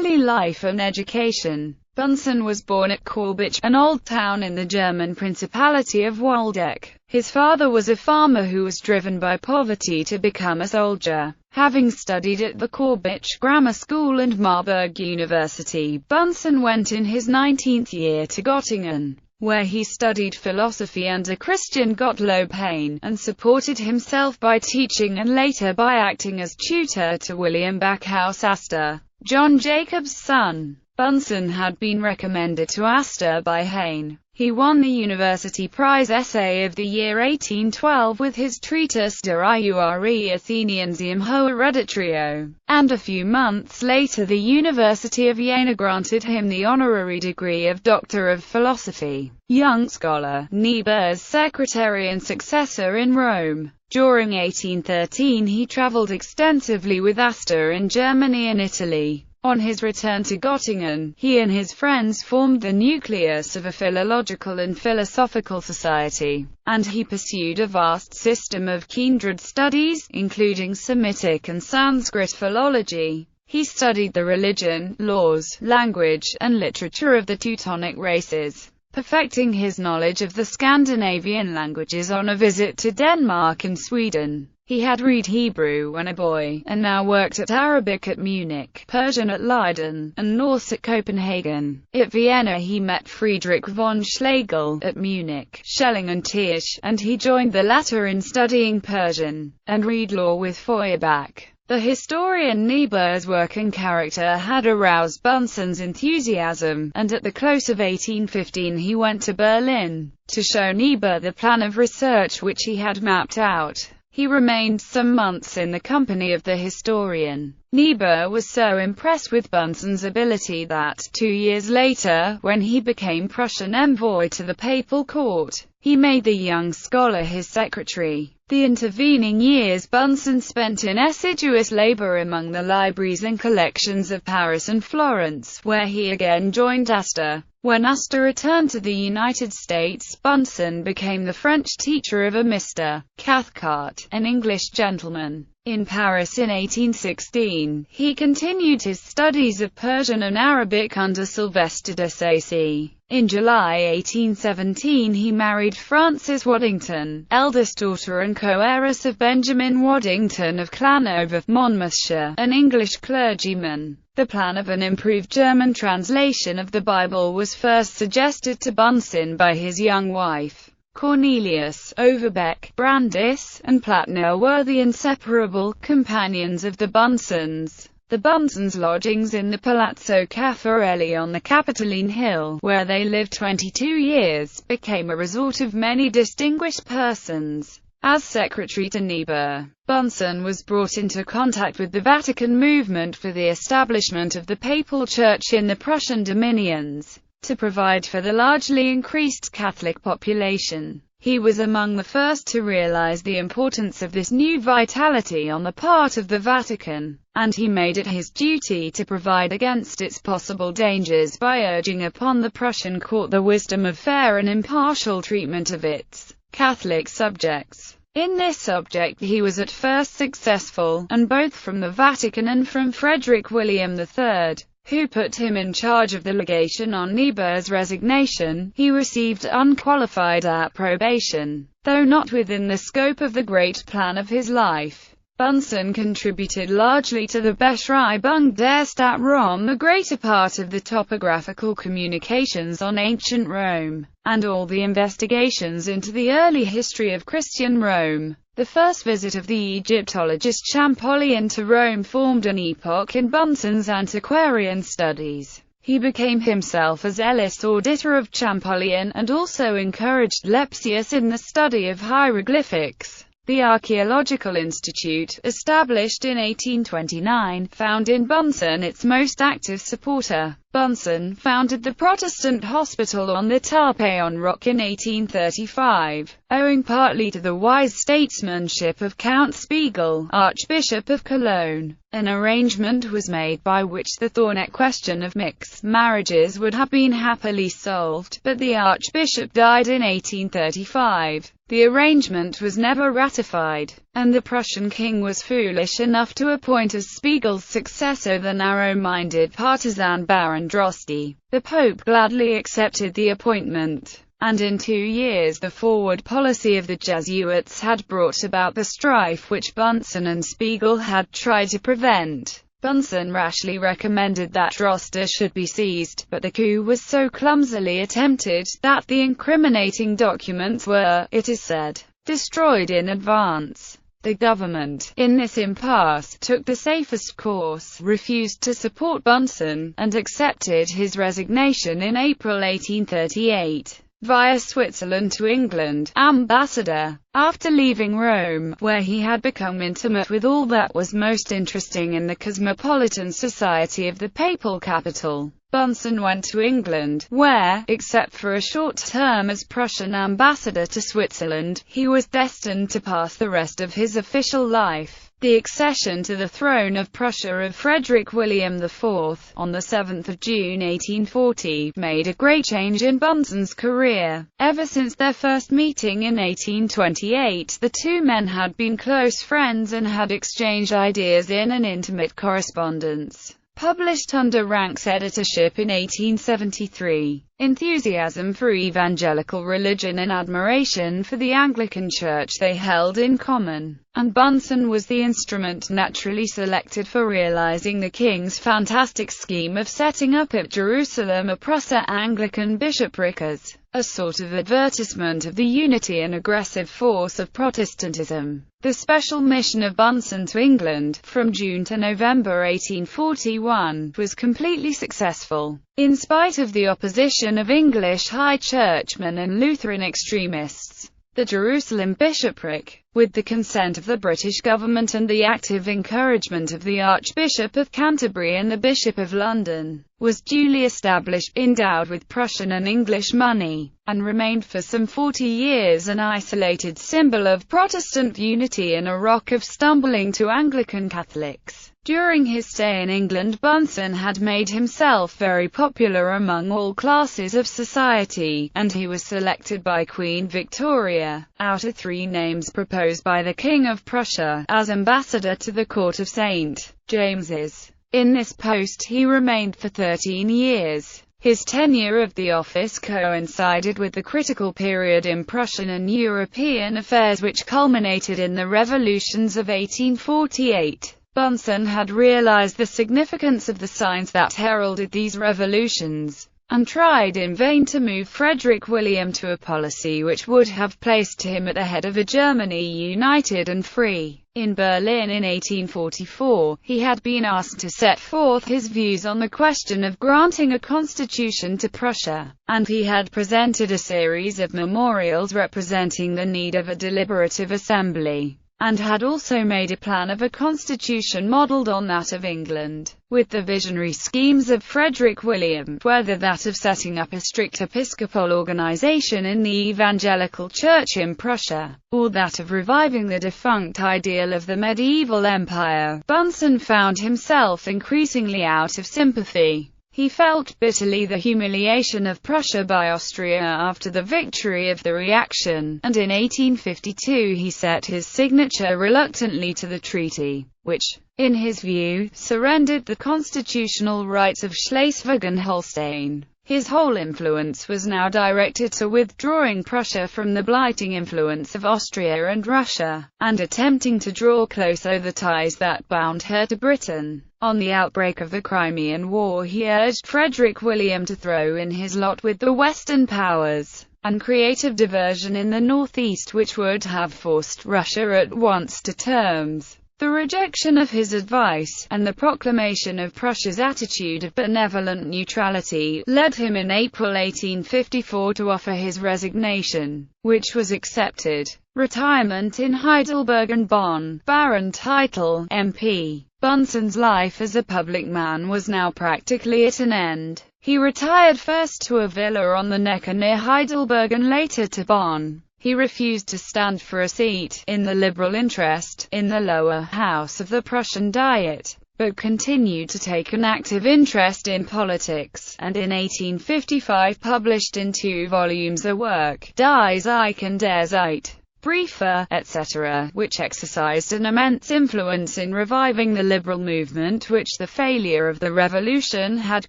early life and education. Bunsen was born at Korbich, an old town in the German Principality of Waldeck. His father was a farmer who was driven by poverty to become a soldier. Having studied at the Korbich Grammar School and Marburg University, Bunsen went in his 19th year to Göttingen, where he studied philosophy under Christian Gottlob Heyne, and supported himself by teaching and later by acting as tutor to William Backhaus Astor, John Jacob's son. Bunsen had been recommended to Astor by Heyne. He won the University Prize Essay of the Year 1812 with his treatise De Iure Atheniensium Ho Hereditario, and a few months later the University of Jena granted him the honorary degree of Doctor of Philosophy. Young scholar, Niebuhr's secretary and successor in Rome. During 1813 he traveled extensively with Astor in Germany and Italy. On his return to Göttingen, he and his friends formed the nucleus of a philological and philosophical society, and he pursued a vast system of kindred studies, including Semitic and Sanskrit philology. He studied the religion, laws, language, and literature of the Teutonic races, perfecting his knowledge of the Scandinavian languages on a visit to Denmark and Sweden. He had read Hebrew when a boy, and now worked at Arabic at Munich, Persian at Leiden, and Norse at Copenhagen. At Vienna he met Friedrich von Schlegel, at Munich, Schelling and Tiersch, and he joined the latter in studying Persian, and read law with Feuerbach. The historian Niebuhr's work and character had aroused Bunsen's enthusiasm, and at the close of 1815 he went to Berlin, to show Niebuhr the plan of research which he had mapped out. He remained some months in the company of the historian. Niebuhr was so impressed with Bunsen's ability that, 2 years later, when he became Prussian envoy to the papal court, he made the young scholar his secretary. The intervening years Bunsen spent in assiduous labor among the libraries and collections of Paris and Florence, where he again joined Astor. When Astor returned to the United States, Bunsen became the French teacher of a Mr. Cathcart, an English gentleman. In Paris in 1816, he continued his studies of Persian and Arabic under Sylvester de Sacy. In July 1817 he married Frances Waddington, eldest daughter and co-heiress of Benjamin Waddington of Llanover, Monmouthshire, an English clergyman. The plan of an improved German translation of the Bible was first suggested to Bunsen by his young wife. Cornelius, Overbeck, Brandis, and Platner were the inseparable companions of the Bunsens. The Bunsens' lodgings in the Palazzo Caffarelli on the Capitoline Hill, where they lived 22 years, became a resort of many distinguished persons. As secretary to Niebuhr, Bunsen was brought into contact with the Vatican movement for the establishment of the Papal Church in the Prussian dominions, to provide for the largely increased Catholic population. He was among the first to realize the importance of this new vitality on the part of the Vatican, and he made it his duty to provide against its possible dangers by urging upon the Prussian court the wisdom of fair and impartial treatment of its Catholic subjects. In this object he was at first successful, and both from the Vatican and from Frederick William III, who put him in charge of the legation on Niebuhr's resignation, he received unqualified approbation, though not within the scope of the great plan of his life. Bunsen contributed largely to the Beschreibung der Stadt Rom, the greater part of the topographical communications on ancient Rome, and all the investigations into the early history of Christian Rome. The first visit of the Egyptologist Champollion to Rome formed an epoch in Bunsen's antiquarian studies. He became himself a zealous auditor of Champollion, and also encouraged Lepsius in the study of hieroglyphics. The Archaeological Institute, established in 1829, found in Bunsen its most active supporter. Bunsen founded the Protestant hospital on the Tarpeion Rock in 1835, owing partly to the wise statesmanship of Count Spiegel, Archbishop of Cologne. An arrangement was made by which the thorny question of mixed marriages would have been happily solved, but the Archbishop died in 1835. The arrangement was never ratified, and the Prussian king was foolish enough to appoint as Spiegel's successor the narrow-minded partisan Baron Droste. The Pope gladly accepted the appointment, and in 2 years the forward policy of the Jesuits had brought about the strife which Bunsen and Spiegel had tried to prevent. Bunsen rashly recommended that Droste should be seized, but the coup was so clumsily attempted that the incriminating documents were, it is said, destroyed in advance. The government, in this impasse, took the safest course, refused to support Bunsen, and accepted his resignation in April 1838. Via Switzerland to England, ambassador. After leaving Rome, where he had become intimate with all that was most interesting in the cosmopolitan society of the papal capital, Bunsen went to England, where, except for a short term as Prussian ambassador to Switzerland, he was destined to pass the rest of his official life. The accession to the throne of Prussia of Frederick William IV, on the 7th of June 1840, made a great change in Bunsen's career. Ever since their first meeting in 1828, the two men had been close friends and had exchanged ideas in an intimate correspondence. Published under Ranke's editorship in 1873, enthusiasm for evangelical religion and admiration for the Anglican Church they held in common, and Bunsen was the instrument naturally selected for realizing the king's fantastic scheme of setting up at Jerusalem a Prusso-Anglican bishopric as a sort of advertisement of the unity and aggressive force of Protestantism. The special mission of Bunsen to England, from June to November 1841, was completely successful. In spite of the opposition of English high churchmen and Lutheran extremists, the Jerusalem bishopric, with the consent of the British government and the active encouragement of the Archbishop of Canterbury and the Bishop of London, was duly established, endowed with Prussian and English money, and remained for some 40 years an isolated symbol of Protestant unity and a rock of stumbling to Anglican Catholics. During his stay in England, Bunsen had made himself very popular among all classes of society, and he was selected by Queen Victoria, out of 3 names proposed by the King of Prussia, as ambassador to the court of St. James's. In this post he remained for 13 years. His tenure of the office coincided with the critical period in Prussian and European affairs which culminated in the revolutions of 1848. Bunsen had realized the significance of the signs that heralded these revolutions, and tried in vain to move Frederick William to a policy which would have placed him at the head of a Germany united and free. In Berlin in 1844, he had been asked to set forth his views on the question of granting a constitution to Prussia, and he had presented a series of memorials representing the need of a deliberative assembly, and had also made a plan of a constitution modelled on that of England, with the visionary schemes of Frederick William, whether that of setting up a strict episcopal organization in the evangelical church in Prussia, or that of reviving the defunct ideal of the medieval empire. Bunsen found himself increasingly out of sympathy. He felt bitterly the humiliation of Prussia by Austria after the victory of the reaction, and in 1852 he set his signature reluctantly to the treaty, which, in his view, surrendered the constitutional rights of Schleswig and Holstein. His whole influence was now directed to withdrawing Prussia from the blighting influence of Austria and Russia, and attempting to draw closer the ties that bound her to Britain. On the outbreak of the Crimean War, he urged Frederick William to throw in his lot with the Western powers, and create a diversion in the northeast which would have forced Russia at once to terms. The rejection of his advice, and the proclamation of Prussia's attitude of benevolent neutrality, led him in April 1854 to offer his resignation, which was accepted. Retirement in Heidelberg and Bonn, Baron title, MP. Bunsen's life as a public man was now practically at an end. He retired first to a villa on the Neckar near Heidelberg and later to Bonn. He refused to stand for a seat, in the liberal interest, in the lower house of the Prussian Diet, but continued to take an active interest in politics, and in 1855 published in 2 volumes a work, Die Zeit und der Zeit, Briefer, etc., which exercised an immense influence in reviving the liberal movement which the failure of the Revolution had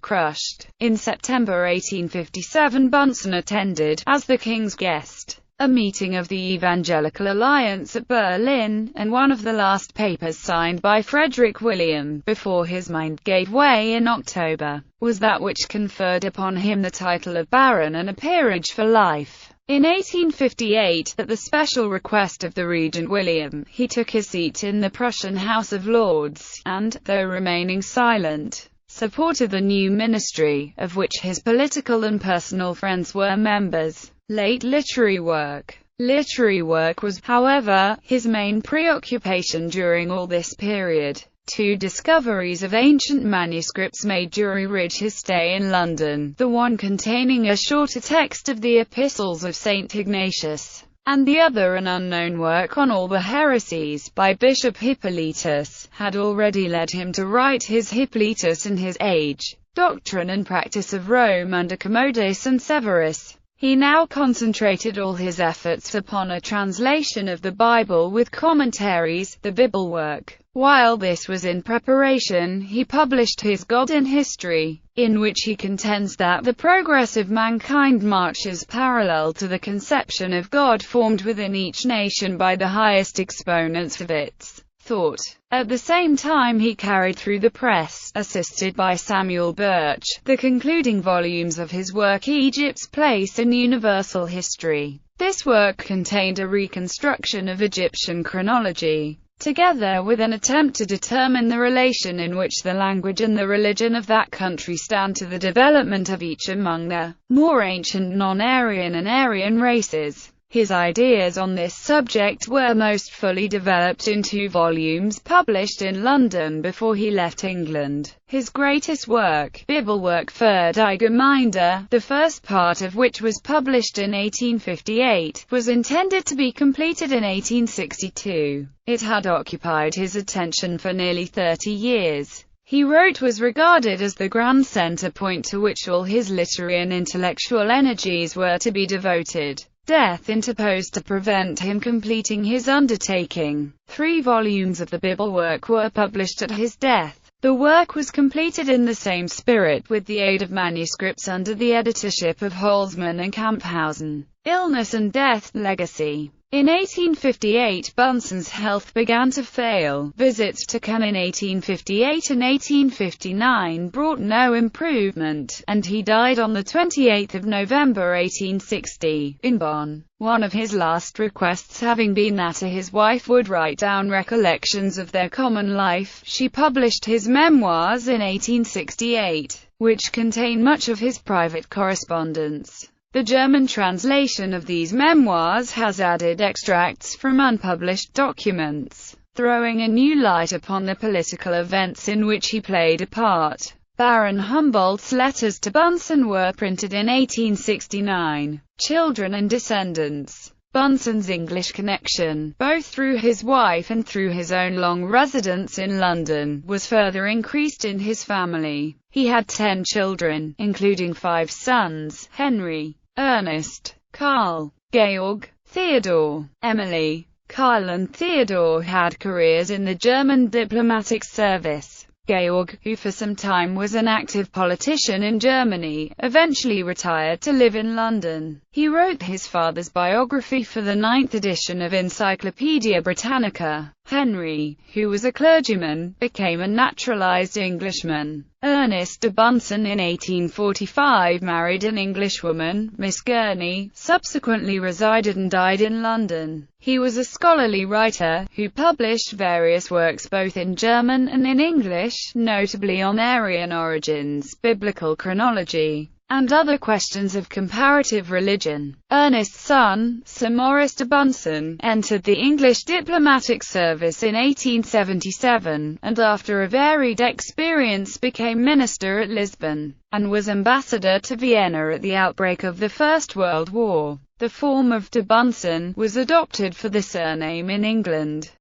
crushed. In September 1857 Bunsen attended, as the king's guest, a meeting of the Evangelical Alliance at Berlin, and one of the last papers signed by Frederick William, before his mind gave way in October, was that which conferred upon him the title of Baron and a peerage for life. In 1858, at the special request of the Regent William, he took his seat in the Prussian House of Lords, and, though remaining silent, supported the new ministry, of which his political and personal friends were members. Late literary work. Literary work was, however, his main preoccupation during all this period. Two discoveries of ancient manuscripts made during his stay in London, the one containing a shorter text of the Epistles of St. Ignatius, and the other an unknown work on all the heresies, by Bishop Hippolytus, had already led him to write his Hippolytus and his Age, Doctrine and Practice of Rome under Commodus and Severus. He now concentrated all his efforts upon a translation of the Bible with commentaries, the Bible work. While this was in preparation, he published his God in History, in which he contends that the progress of mankind marches parallel to the conception of God formed within each nation by the highest exponents of its thought. At the same time he carried through the press, assisted by Samuel Birch, the concluding volumes of his work Egypt's Place in Universal History. This work contained a reconstruction of Egyptian chronology, together with an attempt to determine the relation in which the language and the religion of that country stand to the development of each among the more ancient non-Aryan and Aryan races. His ideas on this subject were most fully developed in 2 volumes published in London before he left England. His greatest work, Bibelwerk für die Gemeinde, the first part of which was published in 1858, was intended to be completed in 1862. It had occupied his attention for nearly 30 years. He wrote was regarded as the grand center point to which all his literary and intellectual energies were to be devoted. Death interposed to prevent him completing his undertaking. 3 volumes of the Bibelwerk were published at his death. The work was completed in the same spirit with the aid of manuscripts under the editorship of Holzmann and Camphausen. Illness and death, legacy. In 1858 Bunsen's health began to fail. Visits to Cannes in 1858 and 1859 brought no improvement, and he died on 28 November 1860, in Bonn. One of his last requests having been that his wife would write down recollections of their common life, she published his memoirs in 1868, which contain much of his private correspondence. The German translation of these memoirs has added extracts from unpublished documents, throwing a new light upon the political events in which he played a part. Baron Humboldt's letters to Bunsen were printed in 1869. Children and descendants. Bunsen's English connection, both through his wife and through his own long residence in London, was further increased in his family. He had 10 children, including 5 sons: Henry, Ernest, Karl, Georg, Theodore, Emily. Karl and Theodore had careers in the German diplomatic service. Georg, who for some time was an active politician in Germany, eventually retired to live in London. He wrote his father's biography for the 9th edition of Encyclopaedia Britannica. Henry, who was a clergyman, became a naturalized Englishman. Ernest de Bunsen in 1845 married an Englishwoman, Miss Gurney, subsequently resided and died in London. He was a scholarly writer, who published various works both in German and in English, notably on Aryan origins, biblical chronology, and other questions of comparative religion. Ernest's son, Sir Maurice de Bunsen, entered the English diplomatic service in 1877, and after a varied experience became minister at Lisbon, and was ambassador to Vienna at the outbreak of the First World War. The form of de Bunsen was adopted for the surname in England.